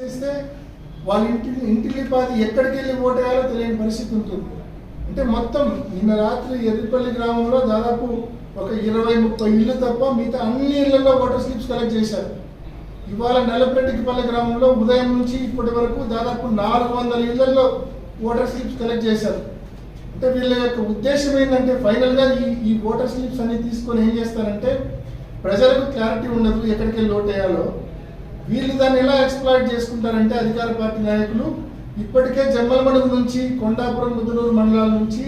చేస్తే వాళ్ళ ఇంటిలిపాది ఎక్కడికి వెళ్ళి ఓటేయాలో తెలియని పరిస్థితి ఉంటుంది. అంటే మొత్తం నిన్న రాత్రి ఎర్రిపల్లి గ్రామంలో దాదాపు ఒక 20-30 ఇళ్ళు తప్ప మిగతా అన్ని ఇళ్లలో ఓటర్ స్లిప్స్ కలెక్ట్ చేశారు. ఇవాళ నల్లపరెడ్డిపల్లి గ్రామంలో ఉదయం నుంచి ఇప్పటి వరకు దాదాపు 400 ఇళ్లలో ఓటర్ స్లిప్స్ కలెక్ట్ చేశారు. అంటే వీళ్ళ యొక్క ఉద్దేశం ఏంటంటే ఫైనల్గా ఈ ఓటర్ స్లిప్స్ అన్ని తీసుకొని ఏం చేస్తారంటే ప్రజలకు క్లారిటీ ఉండదు ఎక్కడికి వెళ్ళి ఓటేయాలో. వీళ్ళు దాన్ని ఎలా ఎక్స్ప్లాయిట్ చేసుకుంటారంటే అధికార పార్టీ నాయకులు ఇప్పటికే జమ్మలమడుగు నుంచి కొండాపురం ముదునూరు మండలాల నుంచి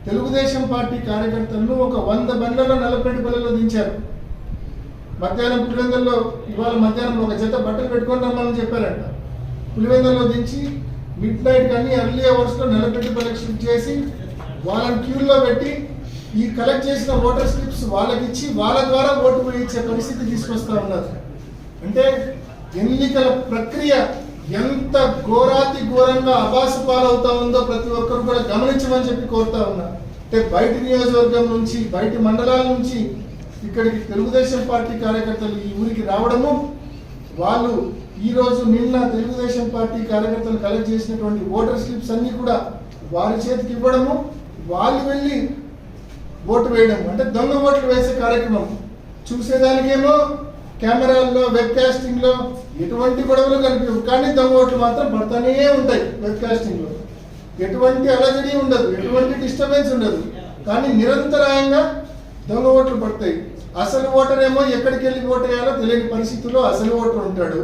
తెలుగుదేశం పార్టీ కార్యకర్తలను ఒక 100 బండ్లలో నల్లపరెడ్డిపల్లిలో దించారు. మధ్యాహ్నం పులివెందుల్లో ఇవాళ మధ్యాహ్నం ఒక జత బట్టలు పెట్టుకొని రమ్మని చెప్పారంట. పులివెందుల్లో దించి మిడ్ నైట్ కానీ ఎర్లీ అవర్స్లో నల్లపరెడ్డిపల్లికి షిఫ్ట్ చేసి వాళ్ళని క్యూల్లో పెట్టి ఈ కలెక్ట్ చేసిన ఓటర్ స్లిప్స్ వాళ్ళకి ఇచ్చి వాళ్ళ ద్వారా ఓటు వేయించే పరిస్థితి తీసుకొస్తా ఉన్నారు. అంటే ఎన్నికల ప్రక్రియ ఎంత ఘోరాతి ఘోరంగా అబాస పాలవుతా ఉందో ప్రతి ఒక్కరు కూడా గమనించమని చెప్పి కోరుతా ఉన్నా. అంటే బయటి నియోజకవర్గం నుంచి బయటి మండలాల నుంచి ఇక్కడికి తెలుగుదేశం పార్టీ కార్యకర్తలు ఈ ఊరికి రావడము, వాళ్ళు ఈరోజు నిన్న తెలుగుదేశం పార్టీ కార్యకర్తలు కలెక్ట్ చేసినటువంటి ఓటర్ స్లిప్స్ అన్ని కూడా వారి చేతికి ఇవ్వడము, వాళ్ళు వెళ్ళి ఓటు వేయడం, అంటే దొంగ ఓట్లు వేసే కార్యక్రమం. చూసేదానికేమో కెమెరాల్లో వెబ్ కాస్టింగ్లో ఎటువంటి గొడవలు కనిపించవు, కానీ దొంగ ఓట్లు మాత్రం పడుతూనే ఉంటాయి. వెబ్ కాస్టింగ్లో ఎటువంటి అలజడి ఉండదు, ఎటువంటి డిస్టర్బెన్స్ ఉండదు, కానీ నిరంతరాయంగా దొంగ ఓట్లు పడతాయి. అసలు ఓటర్ ఏమో ఎక్కడికి వెళ్ళి ఓటు వేయాలో తెలియని పరిస్థితుల్లో అసలు ఓటర్ ఉంటాడు.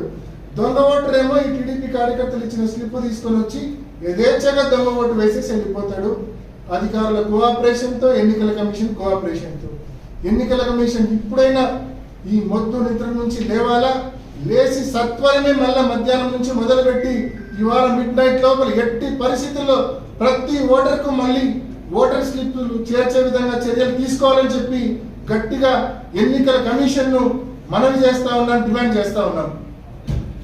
దొంగ ఓటర్ ఏమో ఈ టీడీపీ కార్యకర్తలు ఇచ్చిన స్లిప్ తీసుకొని వచ్చి యథేచ్ఛగా దొంగ ఓటు వేసేసి వెళ్ళిపోతాడు. అధికారుల కోఆపరేషన్తో, ఎన్నికల కమిషన్ కోఆపరేషన్తో. ఎన్నికల కమిషన్ ఇప్పుడైనా ఈ మొద్దు నిద్ర నుంచి లేవాలా, లేచి సత్వరమే మళ్ళా మధ్యాహ్నం నుంచి మొదలుపెట్టి ఇవాళ మిడ్ నైట్ లోపల ఎట్టి పరిస్థితుల్లో ప్రతి ఓటర్కు మళ్ళీ ఓటర్ స్లిప్లు చేర్చే విధంగా చర్యలు తీసుకోవాలని చెప్పి గట్టిగా ఎన్నికల కమిషన్ను మనవి చేస్తా ఉన్నాం, డిమాండ్ చేస్తా ఉన్నాం.